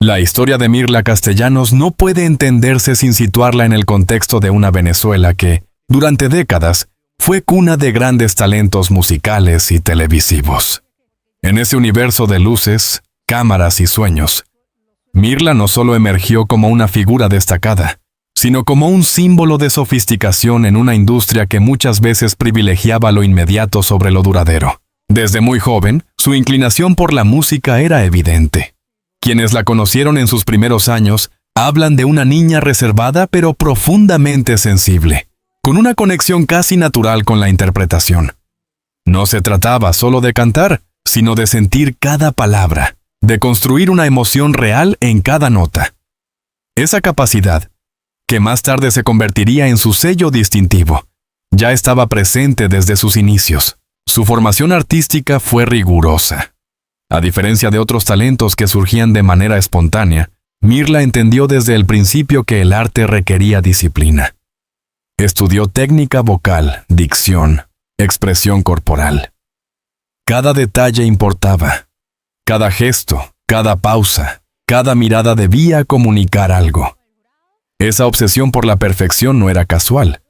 La historia de Mirla Castellanos no puede entenderse sin situarla en el contexto de una Venezuela que, durante décadas, fue cuna de grandes talentos musicales y televisivos. En ese universo de luces, cámaras y sueños, Mirla no solo emergió como una figura destacada, sino como un símbolo de sofisticación en una industria que muchas veces privilegiaba lo inmediato sobre lo duradero. Desde muy joven, su inclinación por la música era evidente. Quienes la conocieron en sus primeros años hablan de una niña reservada pero profundamente sensible, con una conexión casi natural con la interpretación. No se trataba solo de cantar, sino de sentir cada palabra, de construir una emoción real en cada nota. Esa capacidad, que más tarde se convertiría en su sello distintivo, ya estaba presente desde sus inicios. Su formación artística fue rigurosa. A diferencia de otros talentos que surgían de manera espontánea, Mirla entendió desde el principio que el arte requería disciplina. Estudió técnica vocal, dicción, expresión corporal. Cada detalle importaba. Cada gesto, cada pausa, cada mirada debía comunicar algo. Esa obsesión por la perfección no era casual.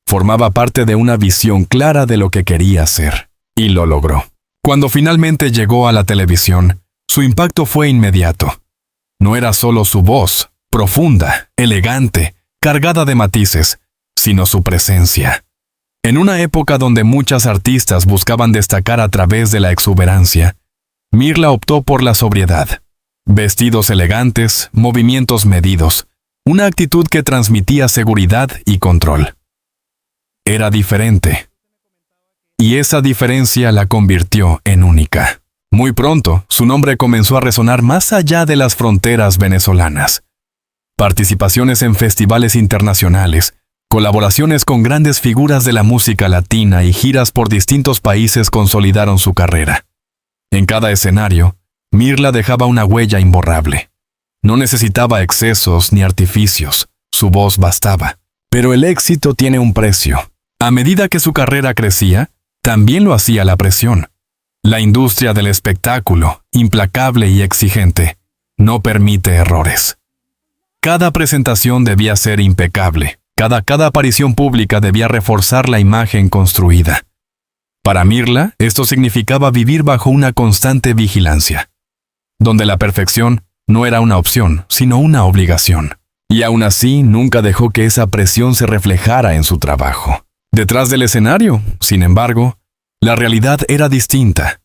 Formaba parte de una visión clara de lo que quería hacer, y lo logró. Cuando finalmente llegó a la televisión, su impacto fue inmediato. No era solo su voz, profunda, elegante, cargada de matices, sino su presencia. En una época donde muchas artistas buscaban destacar a través de la exuberancia, Mirla optó por la sobriedad. Vestidos elegantes, movimientos medidos, una actitud que transmitía seguridad y control. Era diferente. Y esa diferencia la convirtió en única. Muy pronto, su nombre comenzó a resonar más allá de las fronteras venezolanas. Participaciones en festivales internacionales, colaboraciones con grandes figuras de la música latina y giras por distintos países consolidaron su carrera. En cada escenario, Mirla dejaba una huella imborrable. No necesitaba excesos ni artificios, su voz bastaba. Pero el éxito tiene un precio. A medida que su carrera crecía, también lo hacía la presión. La industria del espectáculo, implacable y exigente, no permite errores. Cada presentación debía ser impecable. Cada aparición pública debía reforzar la imagen construida. Para Mirla, esto significaba vivir bajo una constante vigilancia, donde la perfección no era una opción, sino una obligación. Y aún así, nunca dejó que esa presión se reflejara en su trabajo. Detrás del escenario, sin embargo, la realidad era distinta.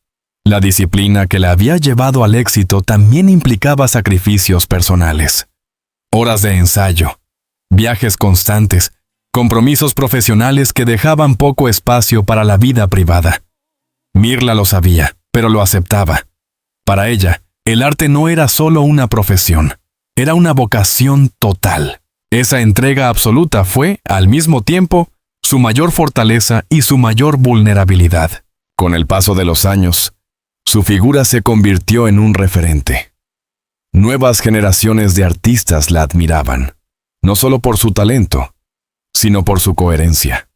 La disciplina que la había llevado al éxito también implicaba sacrificios personales. Horas de ensayo, viajes constantes, compromisos profesionales que dejaban poco espacio para la vida privada. Mirla lo sabía, pero lo aceptaba. Para ella, el arte no era solo una profesión, era una vocación total. Esa entrega absoluta fue, al mismo tiempo, su mayor fortaleza y su mayor vulnerabilidad. Con el paso de los años, su figura se convirtió en un referente. Nuevas generaciones de artistas la admiraban, no solo por su talento, sino por su coherencia.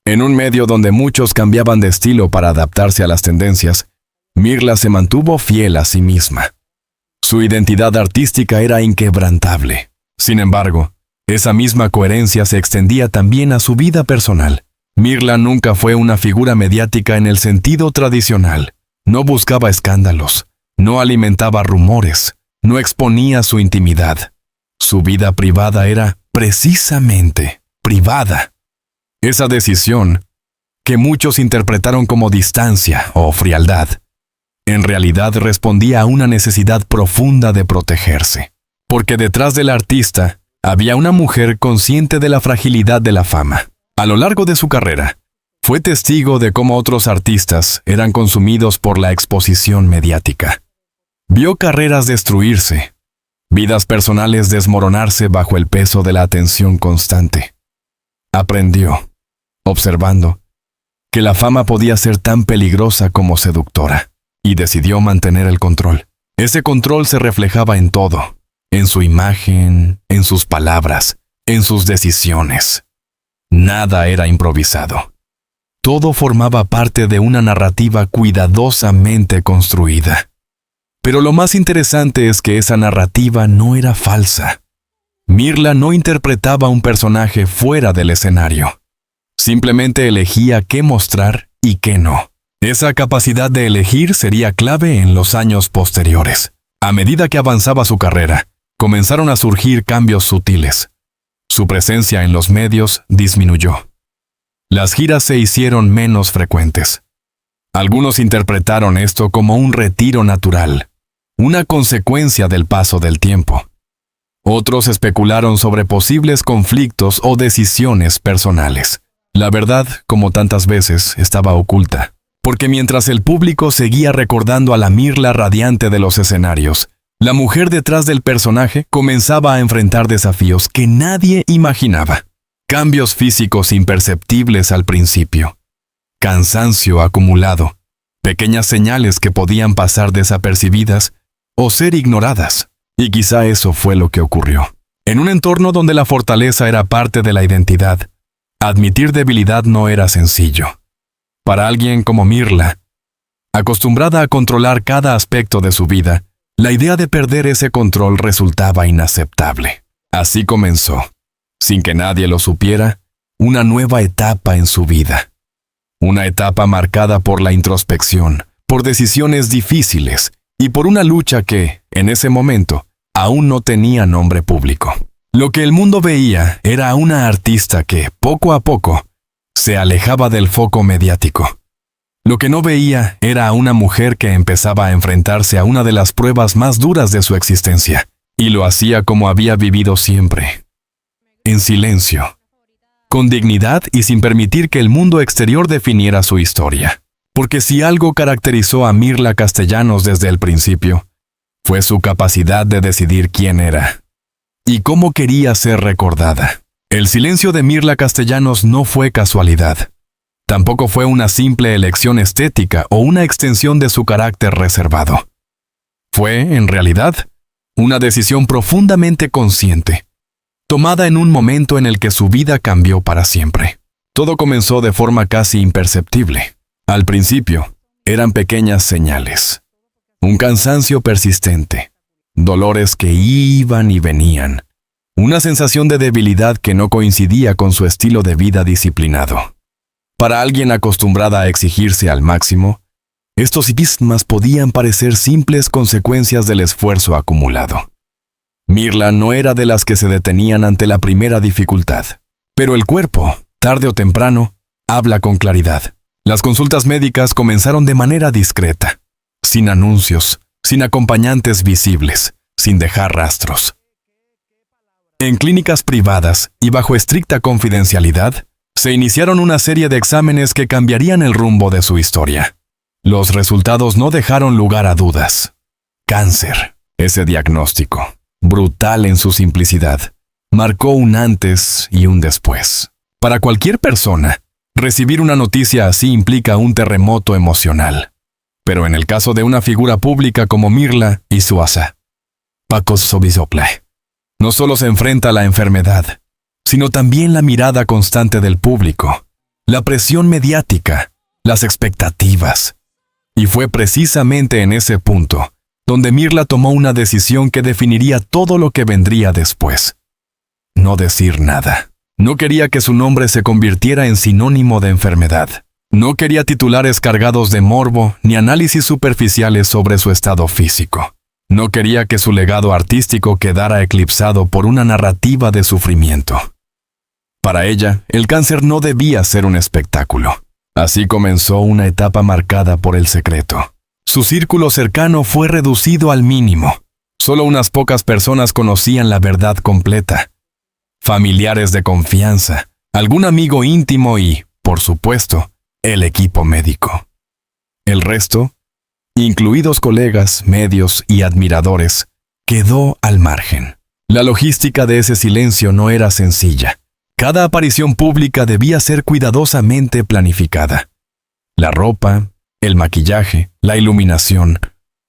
En un medio donde muchos cambiaban de estilo para adaptarse a las tendencias, Mirla se mantuvo fiel a sí misma. Su identidad artística era inquebrantable. Sin embargo, esa misma coherencia se extendía también a su vida personal. Mirla nunca fue una figura mediática en el sentido tradicional. No buscaba escándalos, no alimentaba rumores, no exponía su intimidad. Su vida privada era, precisamente, privada. Esa decisión, que muchos interpretaron como distancia o frialdad, en realidad respondía a una necesidad profunda de protegerse. Porque detrás del artista había una mujer consciente de la fragilidad de la fama. A lo largo de su carrera, fue testigo de cómo otros artistas eran consumidos por la exposición mediática. Vio carreras destruirse, vidas personales desmoronarse bajo el peso de la atención constante. Aprendió, observando, que la fama podía ser tan peligrosa como seductora, y decidió mantener el control. Ese control se reflejaba en todo, en su imagen, en sus palabras, en sus decisiones. Nada era improvisado. Todo formaba parte de una narrativa cuidadosamente construida. Pero lo más interesante es que esa narrativa no era falsa. Mirla no interpretaba un personaje fuera del escenario. Simplemente elegía qué mostrar y qué no. Esa capacidad de elegir sería clave en los años posteriores. A medida que avanzaba su carrera, comenzaron a surgir cambios sutiles. Su presencia en los medios disminuyó. Las giras se hicieron menos frecuentes. Algunos interpretaron esto como un retiro natural, una consecuencia del paso del tiempo. Otros especularon sobre posibles conflictos o decisiones personales. La verdad, como tantas veces, estaba oculta, porque mientras el público seguía recordando a la Mirla radiante de los escenarios, la mujer detrás del personaje comenzaba a enfrentar desafíos que nadie imaginaba. Cambios físicos imperceptibles al principio, cansancio acumulado, pequeñas señales que podían pasar desapercibidas o ser ignoradas. Y quizá eso fue lo que ocurrió. En un entorno donde la fortaleza era parte de la identidad, admitir debilidad no era sencillo. Para alguien como Mirla, acostumbrada a controlar cada aspecto de su vida, la idea de perder ese control resultaba inaceptable. Así comenzó, sin que nadie lo supiera, una nueva etapa en su vida. Una etapa marcada por la introspección, por decisiones difíciles y por una lucha que, en ese momento, aún no tenía nombre público. Lo que el mundo veía era a una artista que, poco a poco, se alejaba del foco mediático. Lo que no veía era a una mujer que empezaba a enfrentarse a una de las pruebas más duras de su existencia, y lo hacía como había vivido siempre, en silencio, con dignidad y sin permitir que el mundo exterior definiera su historia. Porque si algo caracterizó a Mirla Castellanos desde el principio, fue su capacidad de decidir quién era y cómo quería ser recordada. El silencio de Mirla Castellanos no fue casualidad. Tampoco fue una simple elección estética o una extensión de su carácter reservado. Fue, en realidad, una decisión profundamente consciente, tomada en un momento en el que su vida cambió para siempre. Todo comenzó de forma casi imperceptible. Al principio, eran pequeñas señales. Un cansancio persistente, dolores que iban y venían, una sensación de debilidad que no coincidía con su estilo de vida disciplinado. Para alguien acostumbrada a exigirse al máximo, estos síntomas podían parecer simples consecuencias del esfuerzo acumulado. Mirla no era de las que se detenían ante la primera dificultad, pero el cuerpo, tarde o temprano, habla con claridad. Las consultas médicas comenzaron de manera discreta, sin anuncios, sin acompañantes visibles, sin dejar rastros. En clínicas privadas y bajo estricta confidencialidad, se iniciaron una serie de exámenes que cambiarían el rumbo de su historia. Los resultados no dejaron lugar a dudas. Cáncer. Ese diagnóstico, brutal en su simplicidad, marcó un antes y un después. Para cualquier persona, recibir una noticia así implica un terremoto emocional. Pero en el caso de una figura pública como Mirla Isuasa Pacosobisople, no solo se enfrenta a la enfermedad, sino también la mirada constante del público, la presión mediática, las expectativas. Y fue precisamente en ese punto donde Mirla tomó una decisión que definiría todo lo que vendría después. No decir nada. No quería que su nombre se convirtiera en sinónimo de enfermedad. No quería titulares cargados de morbo ni análisis superficiales sobre su estado físico. No quería que su legado artístico quedara eclipsado por una narrativa de sufrimiento. Para ella, el cáncer no debía ser un espectáculo. Así comenzó una etapa marcada por el secreto. Su círculo cercano fue reducido al mínimo. Solo unas pocas personas conocían la verdad completa. Familiares de confianza, algún amigo íntimo y, por supuesto, el equipo médico. El resto, incluidos colegas, medios y admiradores, quedó al margen. La logística de ese silencio no era sencilla. Cada aparición pública debía ser cuidadosamente planificada. La ropa, el maquillaje, la iluminación,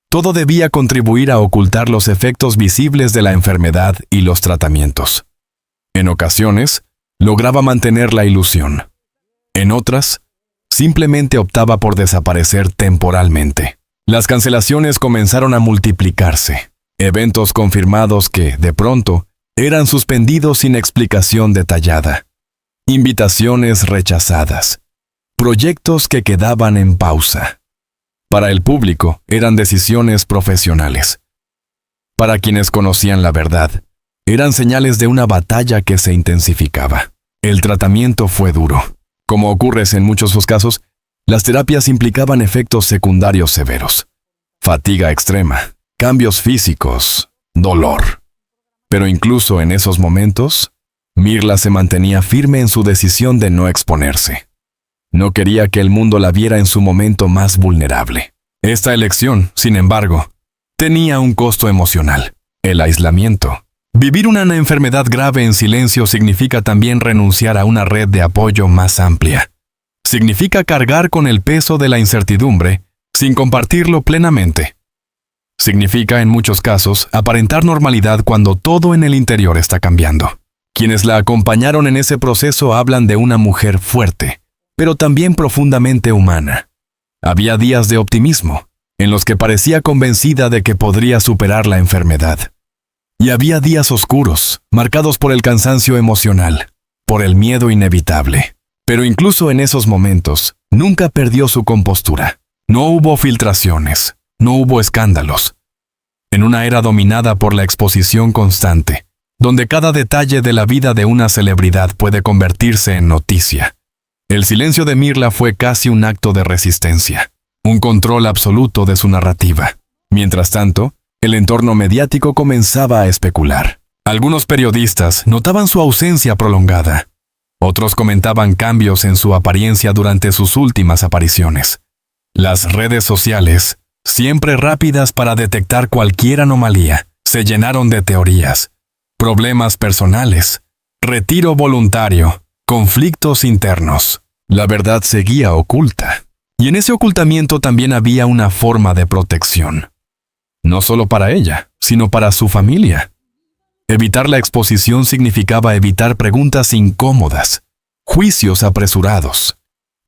todo debía contribuir a ocultar los efectos visibles de la enfermedad y los tratamientos. En ocasiones, lograba mantener la ilusión. En otras, simplemente optaba por desaparecer temporalmente. Las cancelaciones comenzaron a multiplicarse. Eventos confirmados que, de pronto, eran suspendidos sin explicación detallada. Invitaciones rechazadas. Proyectos que quedaban en pausa. Para el público, eran decisiones profesionales. Para quienes conocían la verdad, eran señales de una batalla que se intensificaba. El tratamiento fue duro. Como ocurre en muchos de los casos, las terapias implicaban efectos secundarios severos. Fatiga extrema, cambios físicos, dolor. Pero incluso en esos momentos, Mirla se mantenía firme en su decisión de no exponerse. No quería que el mundo la viera en su momento más vulnerable. Esta elección, sin embargo, tenía un costo emocional: el aislamiento. Vivir una enfermedad grave en silencio significa también renunciar a una red de apoyo más amplia. Significa cargar con el peso de la incertidumbre sin compartirlo plenamente. Significa, en muchos casos, aparentar normalidad cuando todo en el interior está cambiando. Quienes la acompañaron en ese proceso hablan de una mujer fuerte, pero también profundamente humana. Había días de optimismo, en los que parecía convencida de que podría superar la enfermedad. Y había días oscuros, marcados por el cansancio emocional, por el miedo inevitable. Pero incluso en esos momentos, nunca perdió su compostura. No hubo filtraciones, no hubo escándalos. En una era dominada por la exposición constante, donde cada detalle de la vida de una celebridad puede convertirse en noticia, el silencio de Mirla fue casi un acto de resistencia, un control absoluto de su narrativa. Mientras tanto, el entorno mediático comenzaba a especular. Algunos periodistas notaban su ausencia prolongada. Otros comentaban cambios en su apariencia durante sus últimas apariciones. Las redes sociales, siempre rápidas para detectar cualquier anomalía, se llenaron de teorías, problemas personales, retiro voluntario, conflictos internos. La verdad seguía oculta. Y en ese ocultamiento también había una forma de protección. No solo para ella, sino para su familia. Evitar la exposición significaba evitar preguntas incómodas, juicios apresurados,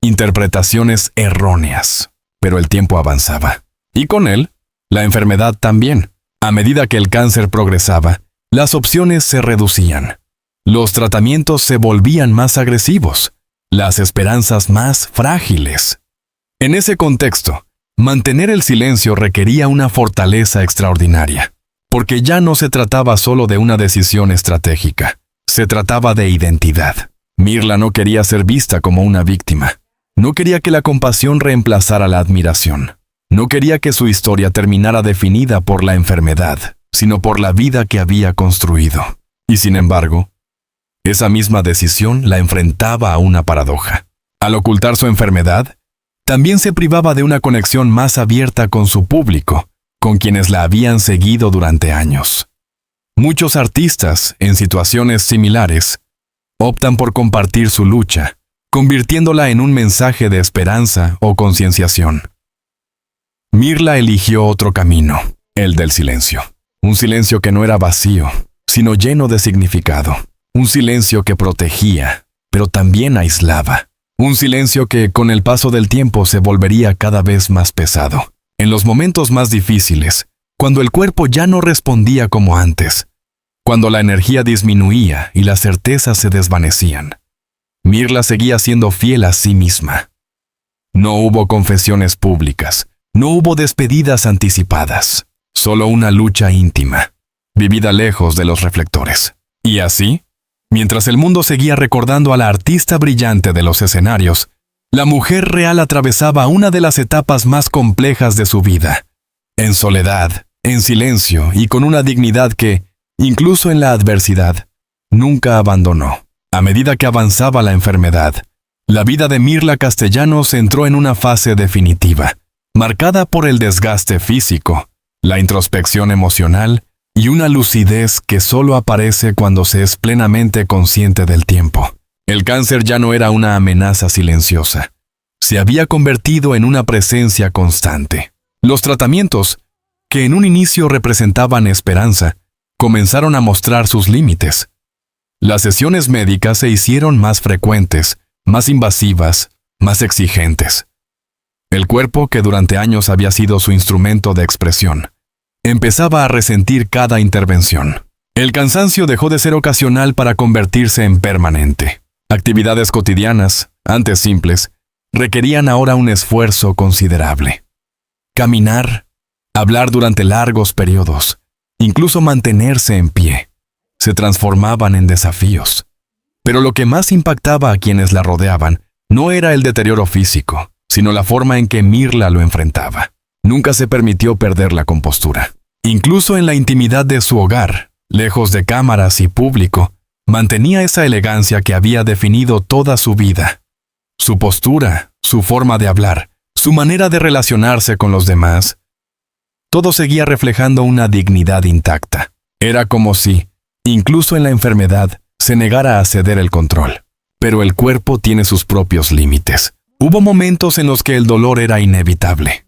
interpretaciones erróneas. Pero el tiempo avanzaba. Y con él, la enfermedad también. A medida que el cáncer progresaba, las opciones se reducían. Los tratamientos se volvían más agresivos, las esperanzas más frágiles. En ese contexto, mantener el silencio requería una fortaleza extraordinaria, porque ya no se trataba solo de una decisión estratégica, se trataba de identidad. Mirla no quería ser vista como una víctima, no quería que la compasión reemplazara la admiración, no quería que su historia terminara definida por la enfermedad, sino por la vida que había construido. Y sin embargo, esa misma decisión la enfrentaba a una paradoja. Al ocultar su enfermedad, también se privaba de una conexión más abierta con su público, con quienes la habían seguido durante años. Muchos artistas, en situaciones similares, optan por compartir su lucha, convirtiéndola en un mensaje de esperanza o concienciación. Mirla eligió otro camino, el del silencio. Un silencio que no era vacío, sino lleno de significado. Un silencio que protegía, pero también aislaba. Un silencio que, con el paso del tiempo, se volvería cada vez más pesado. En los momentos más difíciles, cuando el cuerpo ya no respondía como antes, cuando la energía disminuía y las certezas se desvanecían, Mirla seguía siendo fiel a sí misma. No hubo confesiones públicas, no hubo despedidas anticipadas, solo una lucha íntima, vivida lejos de los reflectores. Y así, mientras el mundo seguía recordando a la artista brillante de los escenarios, la mujer real atravesaba una de las etapas más complejas de su vida, en soledad, en silencio y con una dignidad que, incluso en la adversidad, nunca abandonó. A medida que avanzaba la enfermedad, la vida de Mirla Castellanos entró en una fase definitiva, marcada por el desgaste físico, la introspección emocional y una lucidez que solo aparece cuando se es plenamente consciente del tiempo. El cáncer ya no era una amenaza silenciosa. Se había convertido en una presencia constante. Los tratamientos, que en un inicio representaban esperanza, comenzaron a mostrar sus límites. Las sesiones médicas se hicieron más frecuentes, más invasivas, más exigentes. El cuerpo, que durante años había sido su instrumento de expresión, empezaba a resentir cada intervención. El cansancio dejó de ser ocasional para convertirse en permanente. Actividades cotidianas, antes simples, requerían ahora un esfuerzo considerable. Caminar, hablar durante largos periodos, incluso mantenerse en pie, se transformaban en desafíos. Pero lo que más impactaba a quienes la rodeaban no era el deterioro físico, sino la forma en que Mirla lo enfrentaba. Nunca se permitió perder la compostura. Incluso en la intimidad de su hogar, lejos de cámaras y público, mantenía esa elegancia que había definido toda su vida. Su postura, su forma de hablar, su manera de relacionarse con los demás, todo seguía reflejando una dignidad intacta. Era como si, incluso en la enfermedad, se negara a ceder el control. Pero el cuerpo tiene sus propios límites. Hubo momentos en los que el dolor era inevitable.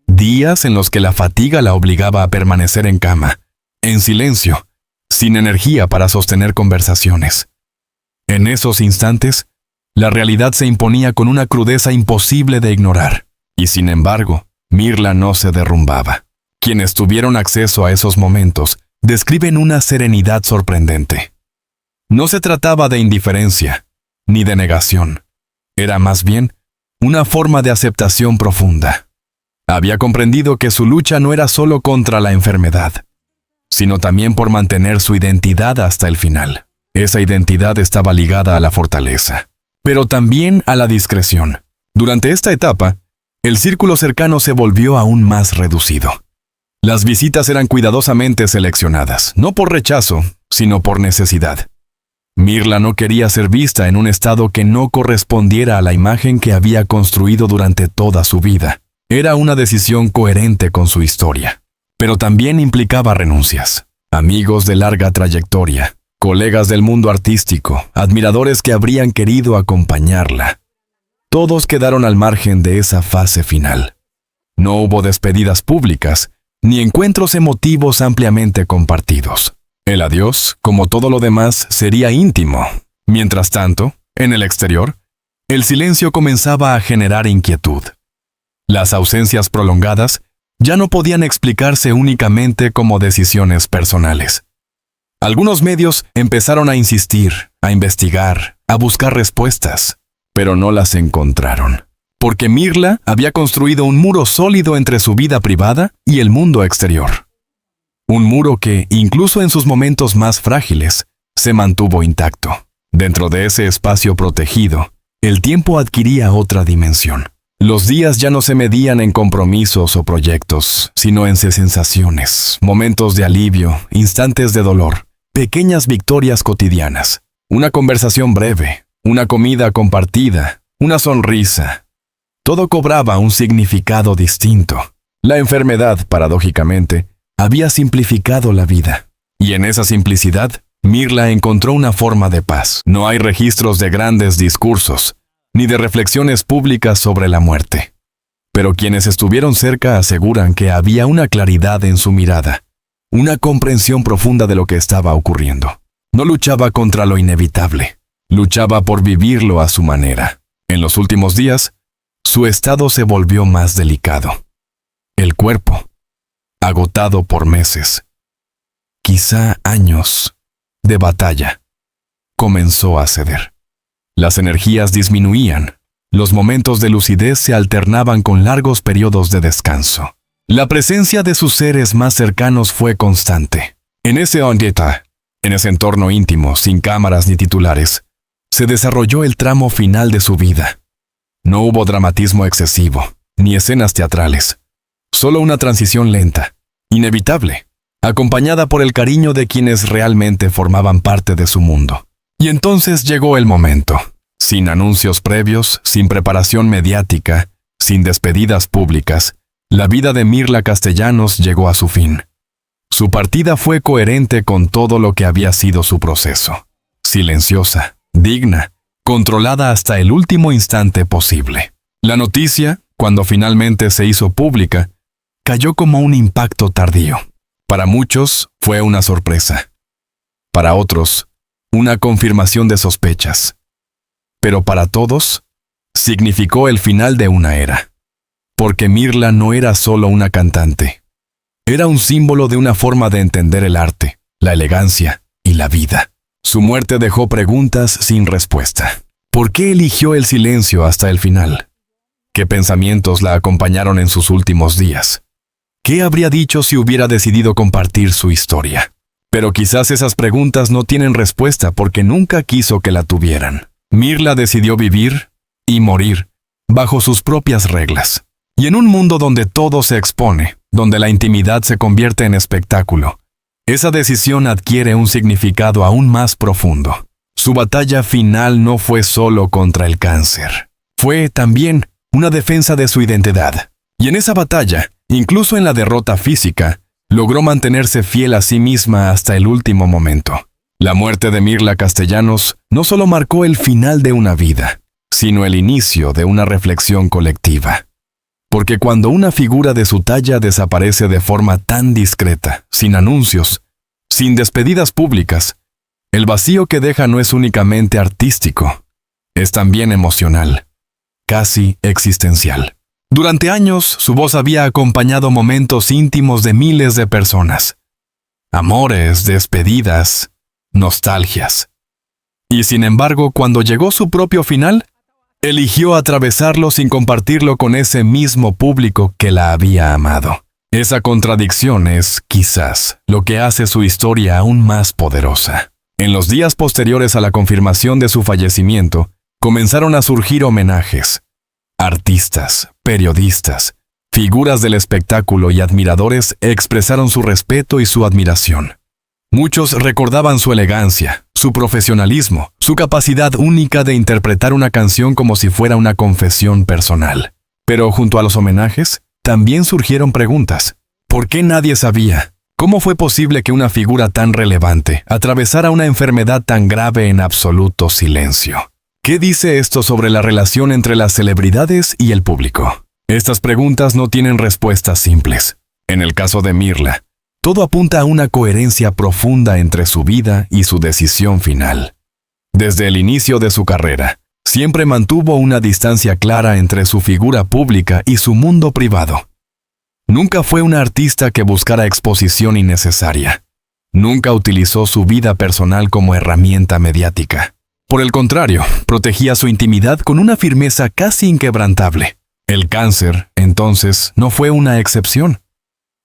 Días en los que la fatiga la obligaba a permanecer en cama, en silencio, sin energía para sostener conversaciones. En esos instantes, la realidad se imponía con una crudeza imposible de ignorar. Y sin embargo, Mirla no se derrumbaba. Quienes tuvieron acceso a esos momentos describen una serenidad sorprendente. No se trataba de indiferencia, ni de negación. Era más bien una forma de aceptación profunda. Había comprendido que su lucha no era solo contra la enfermedad, sino también por mantener su identidad hasta el final. Esa identidad estaba ligada a la fortaleza, pero también a la discreción. Durante esta etapa, el círculo cercano se volvió aún más reducido. Las visitas eran cuidadosamente seleccionadas, no por rechazo, sino por necesidad. Mirla no quería ser vista en un estado que no correspondiera a la imagen que había construido durante toda su vida. Era una decisión coherente con su historia, pero también implicaba renuncias. Amigos de larga trayectoria, colegas del mundo artístico, admiradores que habrían querido acompañarla. Todos quedaron al margen de esa fase final. No hubo despedidas públicas, ni encuentros emotivos ampliamente compartidos. El adiós, como todo lo demás, sería íntimo. Mientras tanto, en el exterior, el silencio comenzaba a generar inquietud. Las ausencias prolongadas ya no podían explicarse únicamente como decisiones personales. Algunos medios empezaron a insistir, a investigar, a buscar respuestas, pero no las encontraron. Porque Mirla había construido un muro sólido entre su vida privada y el mundo exterior. Un muro que, incluso en sus momentos más frágiles, se mantuvo intacto. Dentro de ese espacio protegido, el tiempo adquiría otra dimensión. Los días ya no se medían en compromisos o proyectos, sino en sensaciones, momentos de alivio, instantes de dolor, pequeñas victorias cotidianas, una conversación breve, una comida compartida, una sonrisa. Todo cobraba un significado distinto. La enfermedad, paradójicamente, había simplificado la vida. Y en esa simplicidad, Mirla encontró una forma de paz. No hay registros de grandes discursos, ni de reflexiones públicas sobre la muerte. Pero quienes estuvieron cerca aseguran que había una claridad en su mirada, una comprensión profunda de lo que estaba ocurriendo. No luchaba contra lo inevitable, luchaba por vivirlo a su manera. En los últimos días, su estado se volvió más delicado. El cuerpo, agotado por meses, quizá años, de batalla, comenzó a ceder. Las energías disminuían, los momentos de lucidez se alternaban con largos periodos de descanso. La presencia de sus seres más cercanos fue constante. En ese entorno íntimo, sin cámaras ni titulares, se desarrolló el tramo final de su vida. No hubo dramatismo excesivo, ni escenas teatrales. Solo una transición lenta, inevitable, acompañada por el cariño de quienes realmente formaban parte de su mundo. Y entonces llegó el momento. Sin anuncios previos, sin preparación mediática, sin despedidas públicas, la vida de Mirla Castellanos llegó a su fin. Su partida fue coherente con todo lo que había sido su proceso. Silenciosa, digna, controlada hasta el último instante posible. La noticia, cuando finalmente se hizo pública, cayó como un impacto tardío. Para muchos fue una sorpresa. Para otros, una confirmación de sospechas. Pero para todos, significó el final de una era. porque Mirla no era solo una cantante. Era un símbolo de una forma de entender el arte, la elegancia y la vida. Su muerte dejó preguntas sin respuesta. ¿Por qué eligió el silencio hasta el final? ¿Qué pensamientos la acompañaron en sus últimos días? ¿Qué habría dicho si hubiera decidido compartir su historia? Pero quizás esas preguntas no tienen respuesta porque nunca quiso que la tuvieran. Mirla decidió vivir y morir bajo sus propias reglas. Y en un mundo donde todo se expone, donde la intimidad se convierte en espectáculo, esa decisión adquiere un significado aún más profundo. Su batalla final no fue solo contra el cáncer. Fue también una defensa de su identidad. Y en esa batalla, incluso en la derrota física, logró mantenerse fiel a sí misma hasta el último momento. La muerte de Mirla Castellanos no solo marcó el final de una vida, sino el inicio de una reflexión colectiva. Porque cuando una figura de su talla desaparece de forma tan discreta, sin anuncios, sin despedidas públicas, el vacío que deja no es únicamente artístico, es también emocional, casi existencial. Durante años, su voz había acompañado momentos íntimos de miles de personas. Amores, despedidas, nostalgias. Y sin embargo, cuando llegó su propio final, eligió atravesarlo sin compartirlo con ese mismo público que la había amado. Esa contradicción es, quizás, lo que hace su historia aún más poderosa. En los días posteriores a la confirmación de su fallecimiento, comenzaron a surgir homenajes. Artistas, periodistas, figuras del espectáculo y admiradores expresaron su respeto y su admiración. Muchos recordaban su elegancia, su profesionalismo, su capacidad única de interpretar una canción como si fuera una confesión personal. Pero junto a los homenajes, también surgieron preguntas. ¿Por qué nadie sabía? ¿Cómo fue posible que una figura tan relevante atravesara una enfermedad tan grave en absoluto silencio? ¿Qué dice esto sobre la relación entre las celebridades y el público? Estas preguntas no tienen respuestas simples. En el caso de Mirla, todo apunta a una coherencia profunda entre su vida y su decisión final. Desde el inicio de su carrera, siempre mantuvo una distancia clara entre su figura pública y su mundo privado. Nunca fue una artista que buscara exposición innecesaria. Nunca utilizó su vida personal como herramienta mediática. Por el contrario, protegía su intimidad con una firmeza casi inquebrantable. El cáncer, entonces, no fue una excepción.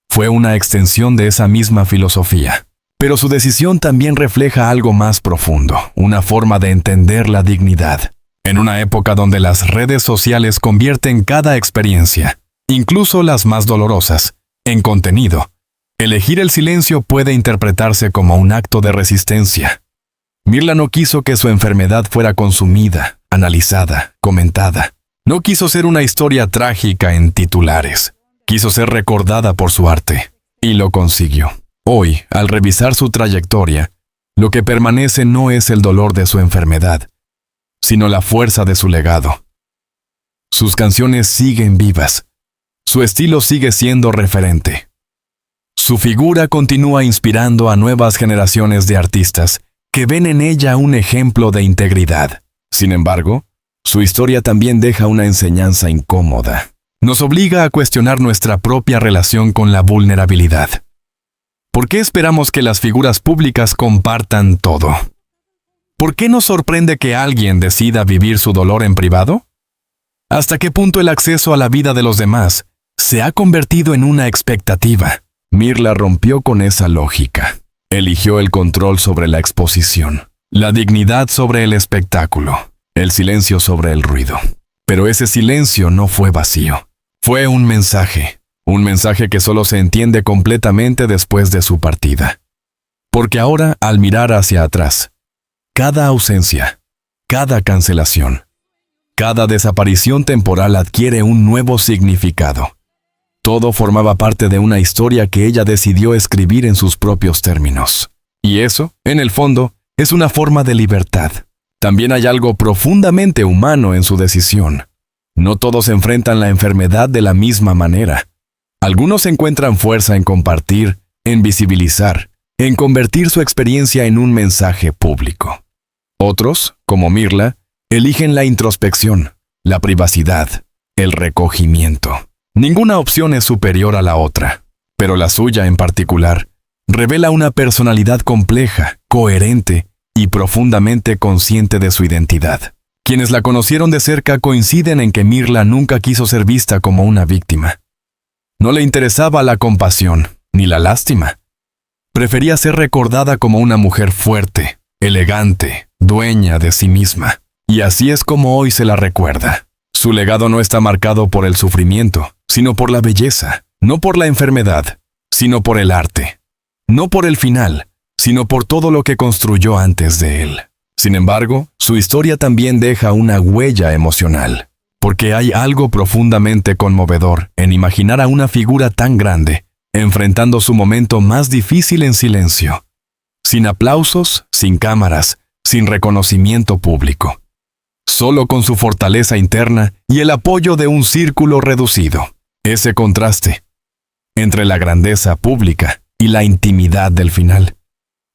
Fue una extensión de esa misma filosofía. Pero su decisión también refleja algo más profundo, una forma de entender la dignidad. En una época donde las redes sociales convierten cada experiencia, incluso las más dolorosas, en contenido, elegir el silencio puede interpretarse como un acto de resistencia. Mirla no quiso que su enfermedad fuera consumida, analizada, comentada. No quiso ser una historia trágica en titulares. Quiso ser recordada por su arte. Y lo consiguió. Hoy, al revisar su trayectoria, lo que permanece no es el dolor de su enfermedad, sino la fuerza de su legado. Sus canciones siguen vivas. Su estilo sigue siendo referente. Su figura continúa inspirando a nuevas generaciones de artistas que ven en ella un ejemplo de integridad. Sin embargo, su historia también deja una enseñanza incómoda. Nos obliga a cuestionar nuestra propia relación con la vulnerabilidad. ¿Por qué esperamos que las figuras públicas compartan todo? ¿Por qué nos sorprende que alguien decida vivir su dolor en privado? ¿Hasta qué punto el acceso a la vida de los demás se ha convertido en una expectativa? Mirla rompió con esa lógica. Eligió el control sobre la exposición, la dignidad sobre el espectáculo, el silencio sobre el ruido. Pero ese silencio no fue vacío. Fue un mensaje que solo se entiende completamente después de su partida. Porque ahora, al mirar hacia atrás, cada ausencia, cada cancelación, cada desaparición temporal adquiere un nuevo significado. Todo formaba parte de una historia que ella decidió escribir en sus propios términos. Y eso, en el fondo, es una forma de libertad. También hay algo profundamente humano en su decisión. No todos enfrentan la enfermedad de la misma manera. Algunos encuentran fuerza en compartir, en visibilizar, en convertir su experiencia en un mensaje público. Otros, como Mirla, eligen la introspección, la privacidad, el recogimiento. Ninguna opción es superior a la otra, pero la suya en particular revela una personalidad compleja, coherente y profundamente consciente de su identidad. Quienes la conocieron de cerca coinciden en que Mirla nunca quiso ser vista como una víctima. No le interesaba la compasión ni la lástima. Prefería ser recordada como una mujer fuerte, elegante, dueña de sí misma. Y así es como hoy se la recuerda. Su legado no está marcado por el sufrimiento, sino por la belleza, no por la enfermedad, sino por el arte. No por el final, sino por todo lo que construyó antes de él. Sin embargo, su historia también deja una huella emocional, porque hay algo profundamente conmovedor en imaginar a una figura tan grande, enfrentando su momento más difícil en silencio, sin aplausos, sin cámaras, sin reconocimiento público, solo con su fortaleza interna y el apoyo de un círculo reducido. Ese contraste entre la grandeza pública y la intimidad del final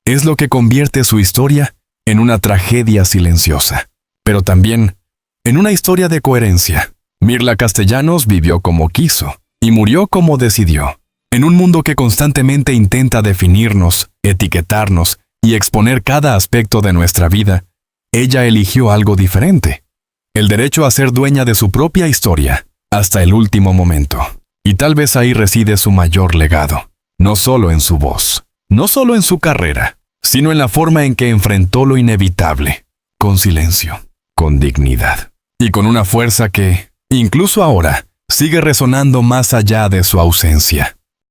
es lo que convierte su historia en una tragedia silenciosa, pero también en una historia de coherencia. Mirla Castellanos vivió como quiso y murió como decidió. En un mundo que constantemente intenta definirnos, etiquetarnos y exponer cada aspecto de nuestra vida, ella eligió algo diferente: el derecho a ser dueña de su propia historia hasta el último momento. Y tal vez ahí reside su mayor legado, no solo en su voz, no solo en su carrera, sino en la forma en que enfrentó lo inevitable, con silencio, con dignidad, y con una fuerza que, incluso ahora, sigue resonando más allá de su ausencia.